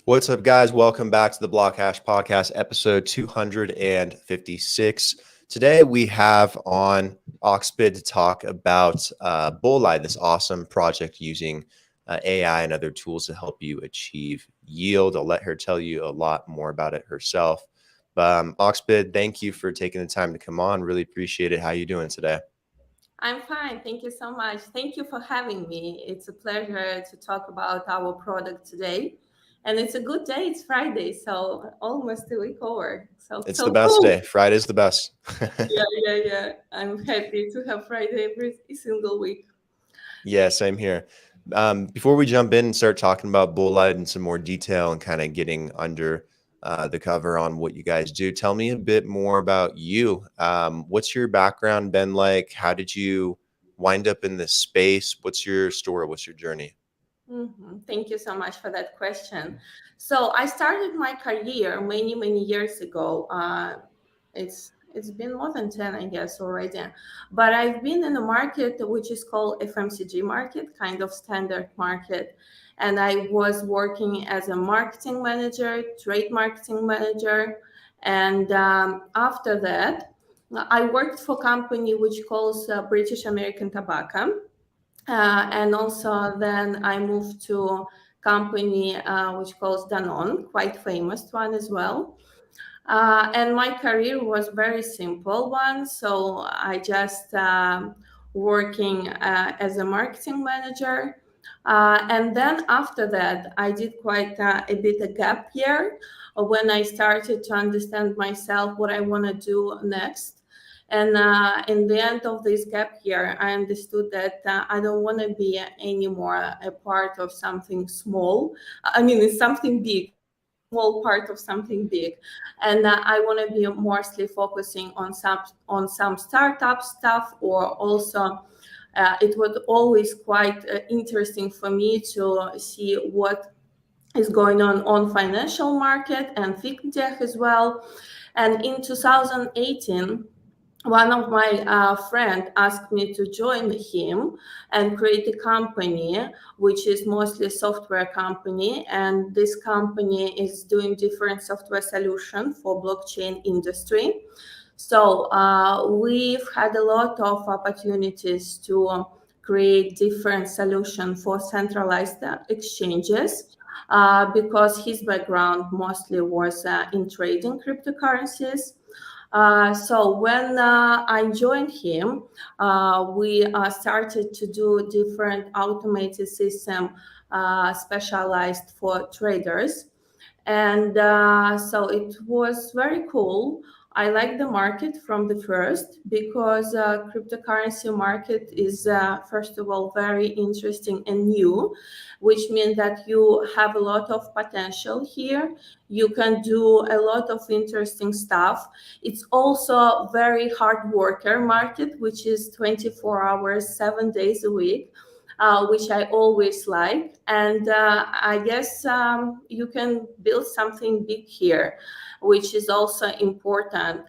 What's up, guys? Welcome back to the BlockHash Podcast, episode 256. Today, we have on Oxbid to talk about Bolide, this awesome project using AI and other tools to help you achieve yield. I'll let her tell you a lot more about it herself. But Oxbid, thank you for taking the time to come on. Really appreciate it. How you doing today? I'm fine. Thank you so much. Thank you for having me. It's a pleasure to talk about our product today. And it's a good day. It's Friday, so almost a week over. It's the So best cool. day. Friday's the best. Yeah. I'm happy to have Friday every single week. Yeah, same here. Before we jump in and start talking about Bolide in some more detail and kind of getting under the cover on what you guys do, tell me a bit more about you. What's your background been like? How did you wind up in this space? What's your story? What's your journey? Thank you so much for that question. So I started my career many years ago. It's been more than 10, I guess, already. But I've been in a market which is called FMCG market, kind of standard market. And I was working as a marketing manager, trade marketing manager. And after that, I worked for a company which calls British American Tobacco. And also then I moved to company which calls Danone, quite famous one as well. And my career was very simple one. So I just working as a marketing manager. And then after that, I did quite a bit a gap year when I started to understand myself what I want to do next. And in the end of this gap year, I understood that I don't want to be anymore a part of something small. I mean, it's something big, small part of something big, and I want to be mostly focusing on some startup stuff, or also it was always quite interesting for me to see what is going on financial market and fintech as well. And in 2018, one of my friend asked me to join him and create a company which is mostly a software company, and this company is doing different software solution for blockchain industry. So we've had a lot of opportunities to create different solution for centralized exchanges, because his background mostly was in trading cryptocurrencies. So when I joined him, we started to do different automated system specialized for traders. And so it was very cool. I like the market from the first, because cryptocurrency market is first of all very interesting and new, which means that you have a lot of potential here. You can do a lot of interesting stuff. It's also very hard worker market, which is 24 hours, 7 days a week. Which I always like. And I guess you can build something big here, which is also important.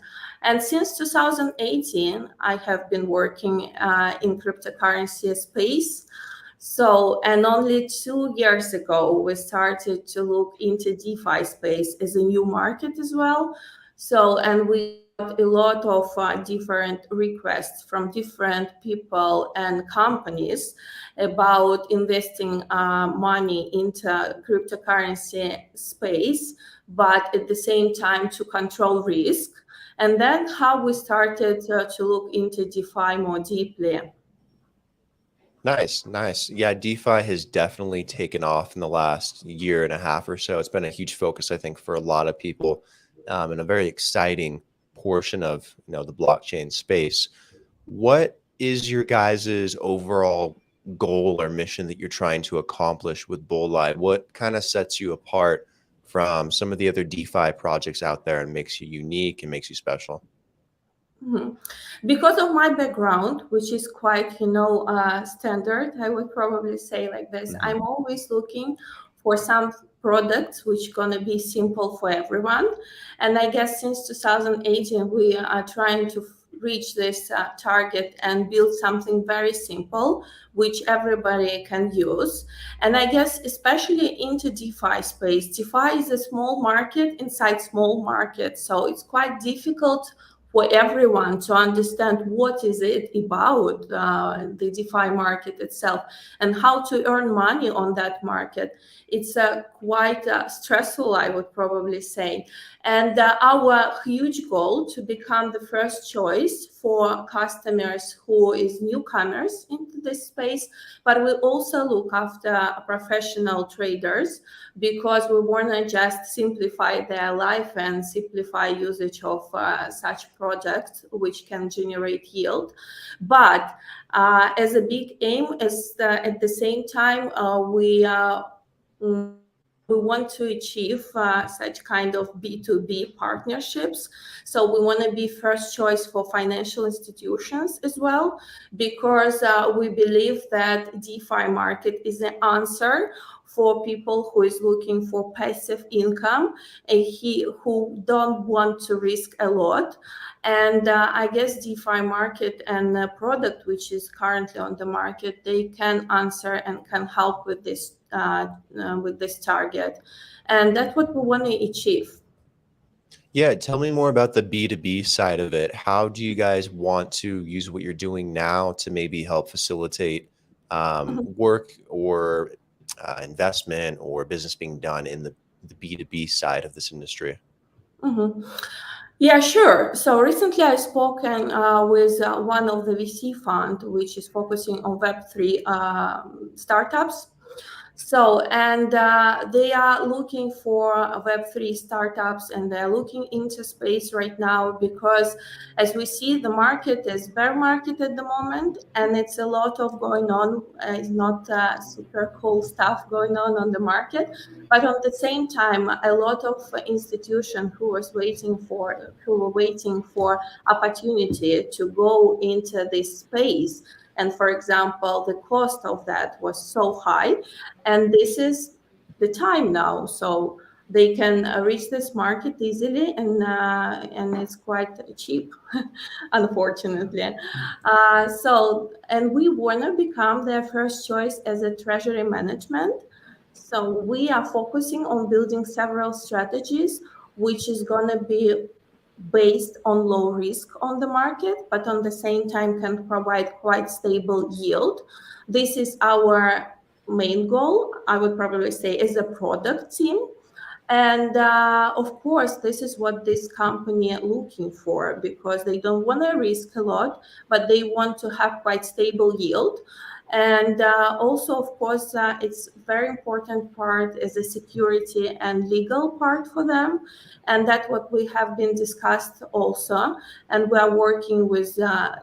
And since 2018, I have been working in cryptocurrency space. So, and only 2 years ago, we started to look into DeFi space as a new market as well. So, and we got a lot of different requests from different people and companies about investing money into cryptocurrency space, but at the same time to control risk. And then how we started to look into DeFi more deeply. Nice. Yeah, DeFi has definitely taken off in the last year and a half or so. It's been a huge focus, I think, for a lot of people, and a very exciting portion of the blockchain space. What is your guys's overall goal or mission that you're trying to accomplish with Bolide? What kind of sets you apart from some of the other DeFi projects out there and makes you unique and makes you special? Mhm. Because of my background, which is quite, standard, I would probably say like this. Mhm. I'm always looking for some products which gonna be simple for everyone. And I guess since 2018, we are trying to reach this target and build something very simple, which everybody can use. And I guess especially into DeFi space, DeFi is a small market inside small market, so it's quite difficult for everyone to understand what is it about the DeFi market itself and how to earn money on that market. It's quite stressful, I would probably say. And our huge goal to become the first choice for customers who is newcomers into this space, but we also look after professional traders because we want to just simplify their life and simplify usage of such projects which can generate yield. But as a big aim, at the same time, we want to achieve such kind of B2B partnerships. So we want to be first choice for financial institutions as well, because we believe that DeFi market is the answer for people who is looking for passive income and who don't want to risk a lot. And I guess DeFi market and the product which is currently on the market, they can answer and can help with this target. And that's what we want to achieve. Yeah, tell me more about the B2B side of it. How do you guys want to use what you're doing now to maybe help facilitate work or investment or business being done in the B2B side of this industry? Yeah, sure. So recently I've spoken with one of the VC fund, which is focusing on Web3 startups. So, and they are looking for Web3 startups, and they're looking into space right now because, as we see, the market is bear market at the moment, and it's a lot of going on. It's not super cool stuff going on the market, but at the same time, a lot of institutions who were waiting for opportunity to go into this space. And for example, the cost of that was so high, and this is the time now. So they can reach this market easily, and it's quite cheap, unfortunately. And we want to become their first choice as a treasury management. So we are focusing on building several strategies, which is going to be based on low risk on the market, but on the same time can provide quite stable yield. This is our main goal, I would probably say, as a product team. And of course, this is what this company is looking for, because they don't want to risk a lot, but they want to have quite stable yield. And also, of course, it's very important part is the security and legal part for them. And that's what we have been discussed also. And we are working with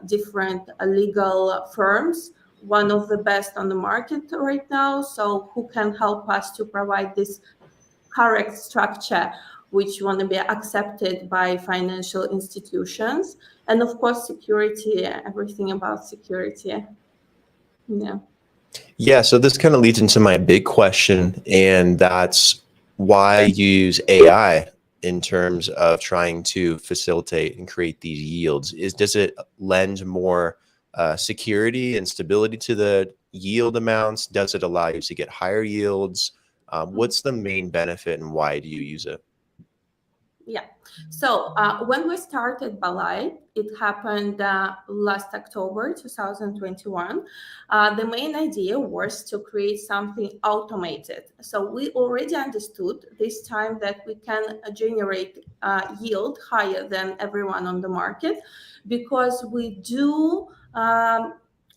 different legal firms, one of the best on the market right now. So who can help us to provide this correct structure, which want to be accepted by financial institutions. And of course, security, everything about security. Yeah, so this kind of leads into my big question, and that's why use AI in terms of trying to facilitate and create these yields. Does it lend more security and stability to the yield amounts? Does it allow you to get higher yields? What's the main benefit, and why do you use it? Yeah. So when we started BLID, it happened last October 2021. The main idea was to create something automated. So we already understood this time that we can generate yield higher than everyone on the market, because we do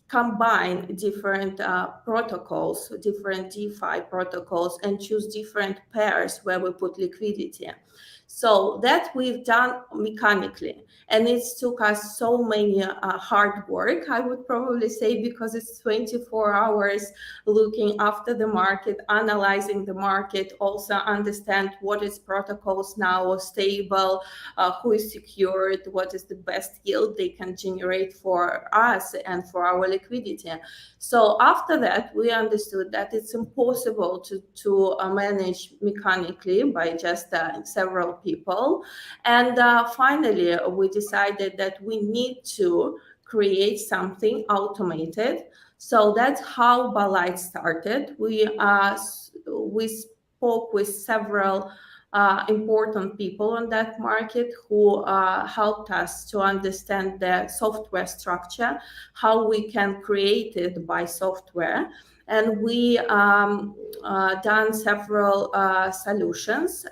combine different protocols, different DeFi protocols, and choose different pairs where we put liquidity. So that we've done mechanically, and it took us so many hard work, I would probably say, because it's 24 hours looking after the market, analyzing the market, also understand what is protocols now stable, who is secured, what is the best yield they can generate for us and for our liquidity. So after that, we understood that it's impossible to manage mechanically by just several people. And finally, we decided that we need to create something automated. So that's how BLID started. We spoke with several important people on that market who helped us to understand the software structure, how we can create it by software. And we done several solutions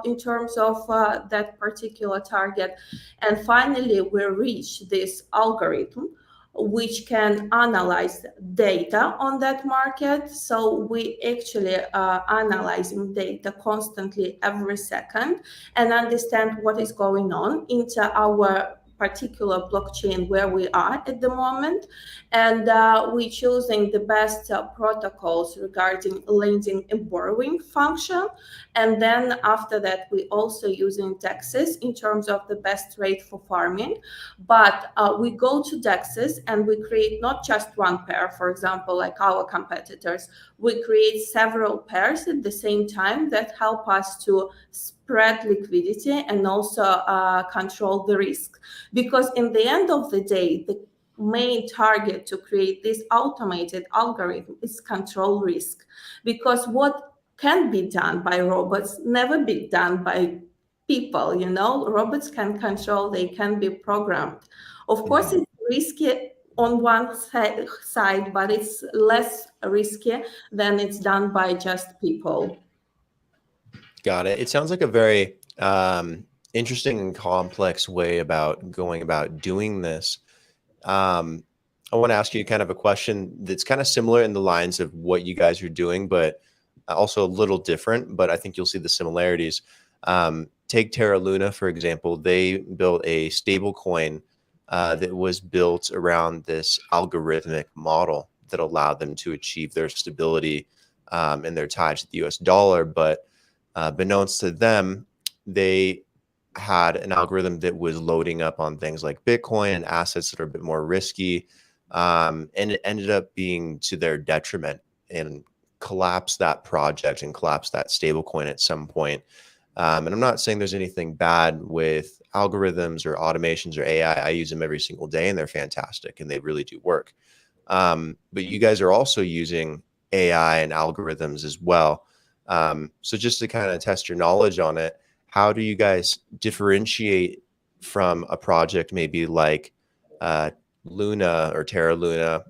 in terms of that particular target. And finally, we reached this algorithm which can analyze data on that market. So we actually are analyzing data constantly every second and understand what is going on into our particular blockchain where we are at the moment. And we're choosing the best protocols regarding lending and borrowing function. And then after that, we also using DEXs in terms of the best rate for farming. But we go to DEXs and we create not just one pair, for example, like our competitors. We create several pairs at the same time that help us to spread liquidity and also control the risk. Because in the end of the day, the main target to create this automated algorithm is control risk. Because what can be done by robots never be done by people. Robots can control, they can be programmed. Of course, it's risky on one side, but it's less risky than it's done by just people. Got it. It sounds like a very interesting and complex way about going about doing this. I want to ask you kind of a question that's kind of similar in the lines of what you guys are doing, but also a little different, but I think you'll see the similarities. Take Terra Luna, for example. They built a stable coin that was built around this algorithmic model that allowed them to achieve their stability and their tie to the US dollar. But beknownst to them, they had an algorithm that was loading up on things like Bitcoin and assets that are a bit more risky. And it ended up being to their detriment and collapsed that project and collapsed that stablecoin at some point. And I'm not saying there's anything bad with algorithms or automations or AI. I use them every single day and they're fantastic and they really do work. But you guys are also using AI and algorithms as well. So just to kind of test your knowledge on it, how do you guys differentiate from a project maybe like Luna or Terra Luna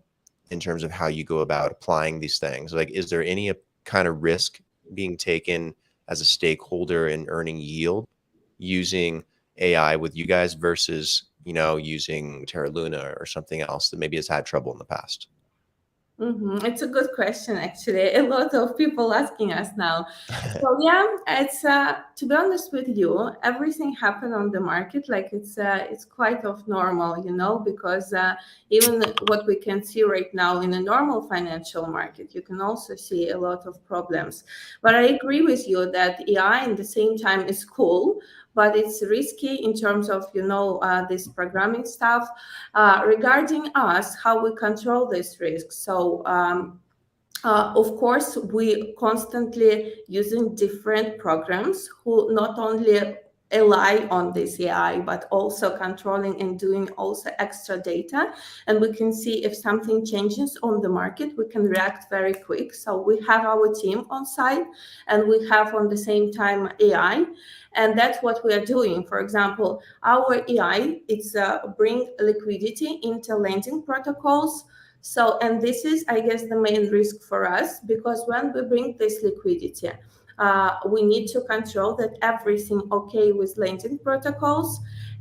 in terms of how you go about applying these things? Like, is there any kind of risk being taken as a stakeholder in earning yield using AI with you guys versus, using Terra Luna or something else that maybe has had trouble in the past? It's a good question, actually. A lot of people asking us now. So yeah, it's to be honest with you, everything happened on the market like it's quite of normal, because even what we can see right now in a normal financial market, you can also see a lot of problems. But I agree with you that AI at the same time is cool, but it's risky in terms of, this programming stuff. Regarding us, how we control this risk. So, of course, we constantly using different programs who not only rely on this AI, but also controlling and doing also extra data. And we can see if something changes on the market, we can react very quick. So we have our team on site and we have on the same time AI. And that's what we are doing. For example, our AI, it's bring liquidity into lending protocols. So, and this is, I guess, the main risk for us, because when we bring this liquidity, we need to control that everything okay with lending protocols.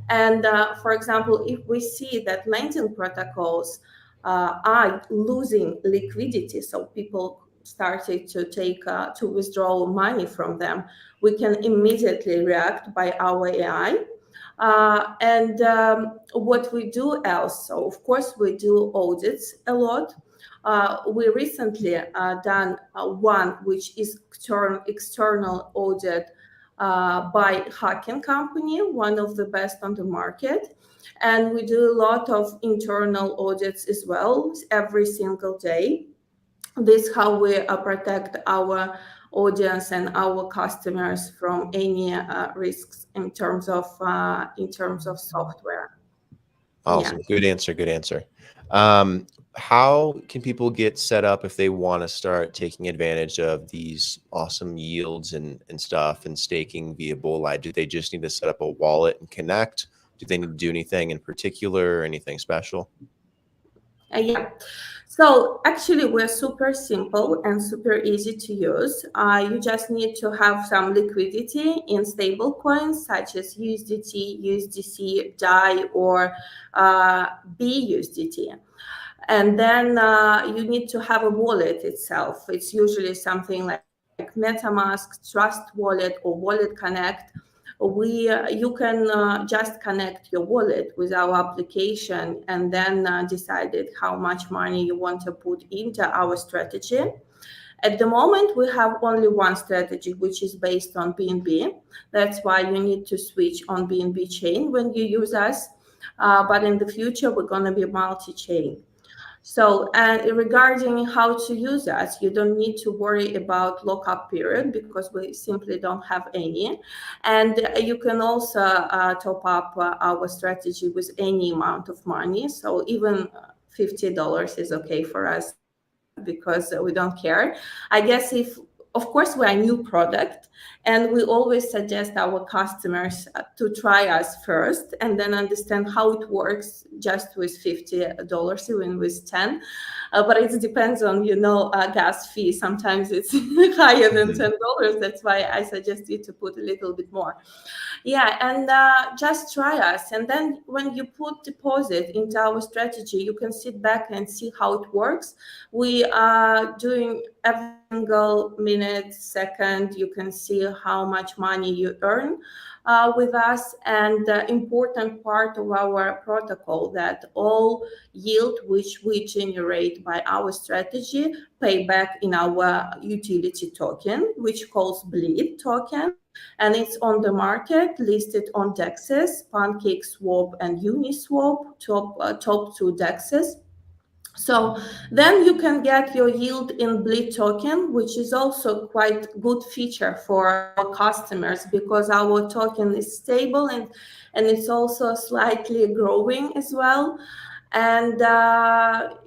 And for example, if we see that lending protocols are losing liquidity, so people started to take to withdraw money from them, we can immediately react by our AI. What we do else, so of course we do audits a lot. We recently done one which is external audit by hacking company, one of the best on the market. And we do a lot of internal audits as well every single day. This is how we protect our audience and our customers from any risks in terms of software. Yeah. Awesome. Good answer. Good answer. How can people get set up if they want to start taking advantage of these awesome yields and stuff and staking via Bolide? Do they just need to set up a wallet and connect? Do they need to do anything in particular or anything special? Yeah. So actually, we're super simple and super easy to use. You just need to have some liquidity in stable coins such as USDT, USDC, DAI, or BUSDT. And then you need to have a wallet itself. It's usually something like MetaMask, Trust Wallet, or Wallet Connect. You can just connect your wallet with our application and then decided how much money you want to put into our strategy. At the moment, we have only one strategy, which is based on BNB. That's why you need to switch on BNB chain when you use us. But in the future, we're going to be multi-chain. So, and regarding how to use us, you don't need to worry about lockup period because we simply don't have any. And you can also top up our strategy with any amount of money. So even $50 is okay for us because we don't care. I guess of course, we're a new product, and we always suggest our customers to try us first and then understand how it works just with $50, even with 10. But it depends on, gas fee. Sometimes it's higher than $10. That's why I suggest you to put a little bit more. Yeah, and just try us. And then when you put deposit into our strategy, you can sit back and see how it works. We are doing every single minute, second, you can see how much money you earn with us. And the important part of our protocol that all yield which we generate by our strategy pay back in our utility token, which calls BLID token. And it's on the market, listed on DEXs, PancakeSwap and Uniswap, top two DEXs. So then you can get your yield in BLID token, which is also quite good feature for our customers because our token is stable and it's also slightly growing as well. And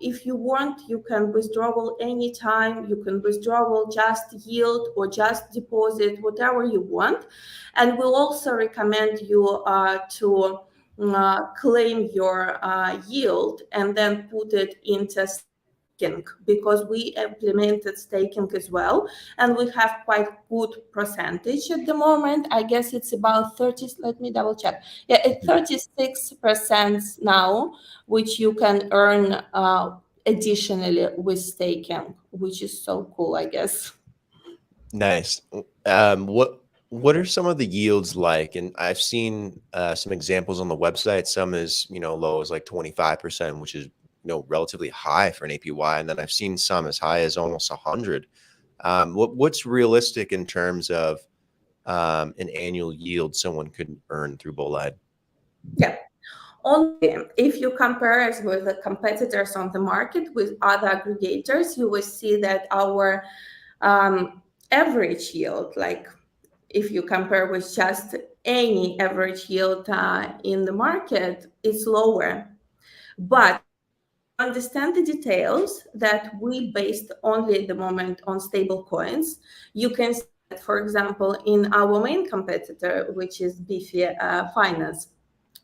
if you want, you can withdrawal anytime. You can withdrawal just yield or just deposit, whatever you want. And we'll also recommend you to claim your yield and then put it into staking because we implemented staking as well, and we have quite good percentage at the moment. I guess it's about 30. Let me double check. Yeah, it's 36% now, which you can earn additionally with staking, which is so cool, I guess. Nice. What are some of the yields like? And I've seen some examples on the website. Some is low as like 25%, which is relatively high for an APY, and then I've seen some as high as almost 100. What's realistic in terms of an annual yield someone could earn through Bolide? Yeah. Only if you compare us with the competitors on the market with other aggregators, you will see that our average yield, like if you compare with just any average yield in the market, is lower. But understand the details that we based only at the moment on stable coins. You can see that, for example, in our main competitor, which is DeFi Finance,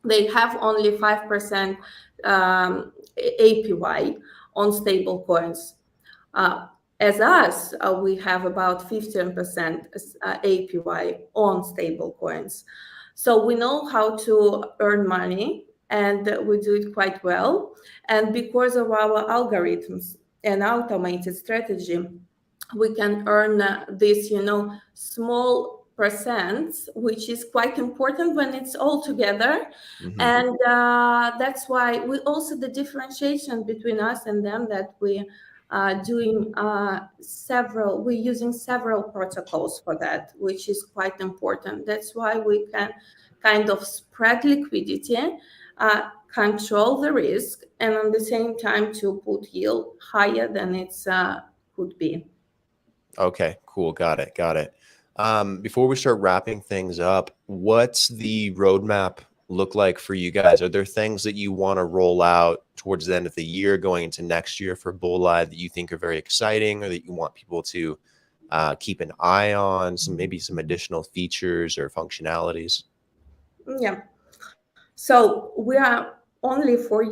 they have only 5% APY on stable coins. As us, we have about 15% APY on stable coins. So we know how to earn money, and we do it quite well. And because of our algorithms and automated strategy, we can earn this, small percents, which is quite important when it's all together. Mm-hmm. And that's why the differentiation between us and them that we're using several protocols for that, which is quite important. That's why we can kind of spread liquidity, control the risk, and at the same time to put yield higher than it could be. Okay, cool. Got it. Got it. Before we start wrapping things up, what's the roadmap look like for you guys? Are there things that you want to roll out towards the end of the year, going into next year for Bolide that you think are very exciting, or that you want people to keep an eye on? Maybe some additional features or functionalities. Yeah. So we are only 4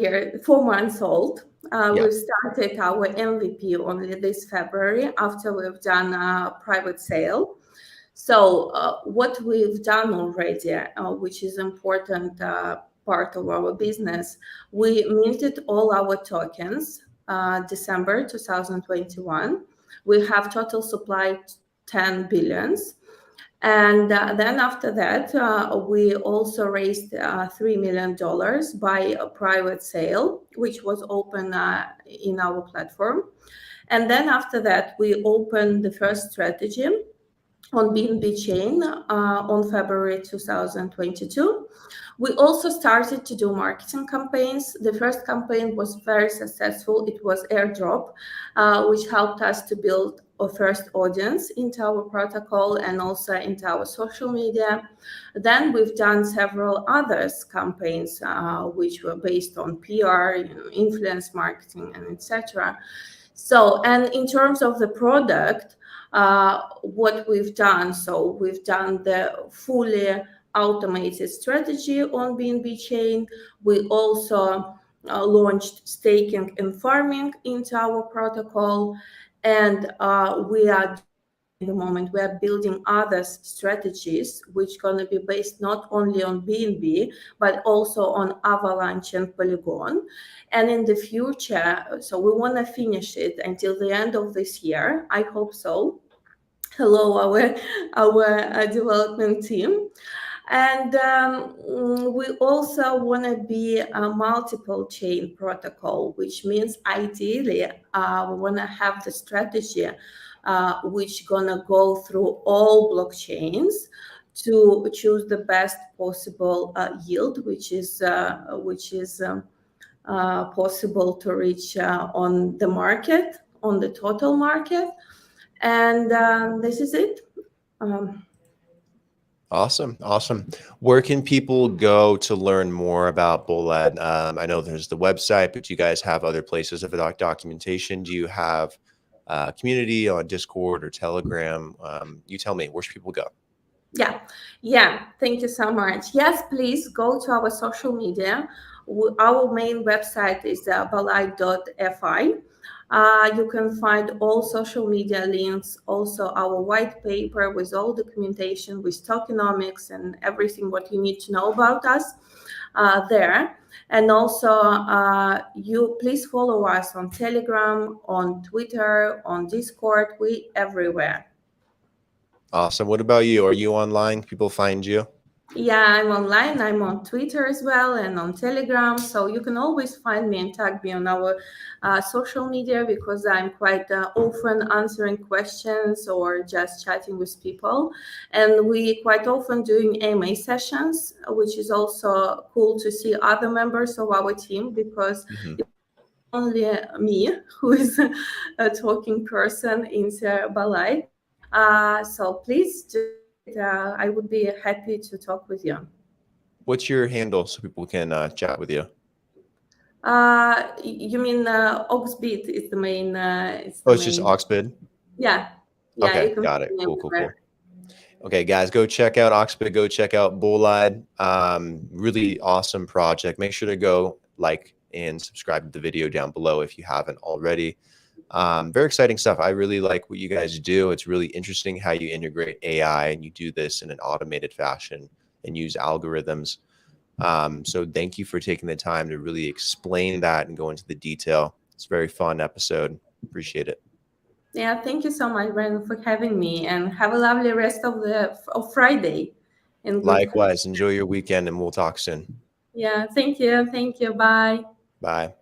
months old. Yeah. We've started our MVP only this February after we've done a private sale. So what we've done already, which is important part of our business, we minted all our tokens December 2021. We have total supply 10 billions. And then after that, we also raised $3 million by a private sale, which was open in our platform. And then after that, we opened the first strategy on BNB chain on February 2022. We also started to do marketing campaigns. The first campaign was very successful. It was airdrop, which helped us to build a first audience into our protocol and also into our social media. Then we've done several others campaigns, which were based on PR, influence marketing, and etc. So, and in terms of the product, what we've done, so we've done the fully automated strategy on BNB chain. We also launched staking and farming into our protocol, and we are in the moment we are building other strategies which going to be based not only on BNB but also on Avalanche and Polygon. And in the future, so we want to finish it until the end of this year. I hope so. Hello, our development team. And we also want to be a multiple chain protocol, which means ideally we want to have the strategy which gonna go through all blockchains to choose the best possible yield, which is possible to reach on the market, on the total market. And this is it. Awesome. Where can people go to learn more about Bolide? I know there's the website, but you guys have other places of documentation. Do you have a community on Discord or Telegram? You tell me, where should people go? Yeah. Thank you so much. Yes, please go to our social media. Our main website is BLID.fi. You can find all social media links, also our white paper with all documentation, with tokenomics and everything what you need to know about us there. And also, you please follow us on Telegram, on Twitter, on Discord. We everywhere. Awesome. What about you? Are you online? People find you? Yeah, I'm online. I'm on Twitter as well and on Telegram. So you can always find me and tag me on our social media, because I'm quite often answering questions or just chatting with people. And we quite often doing AMA sessions, which is also cool to see other members of our team, because it's only me who is a talking person in Bolide. So please do. I would be happy to talk with you. What's your handle so people can chat with you? You mean Oxbit is the main? It's just Oxbit? Yeah. Okay, got it. Cool. Okay, guys, go check out Oxbit. Go check out Bolide. Really awesome project. Make sure to go like and subscribe to the video down below if you haven't already. Very exciting stuff. I really like what you guys do. It's really interesting how you integrate AI and you do this in an automated fashion and use algorithms. So thank you for taking the time to really explain that and go into the detail. It's a very fun episode. Appreciate it. Yeah, thank you so much, Brandon, for having me, and have a lovely rest of Friday. And likewise, enjoy your weekend, and we'll talk soon. Yeah, thank you. Bye. Bye.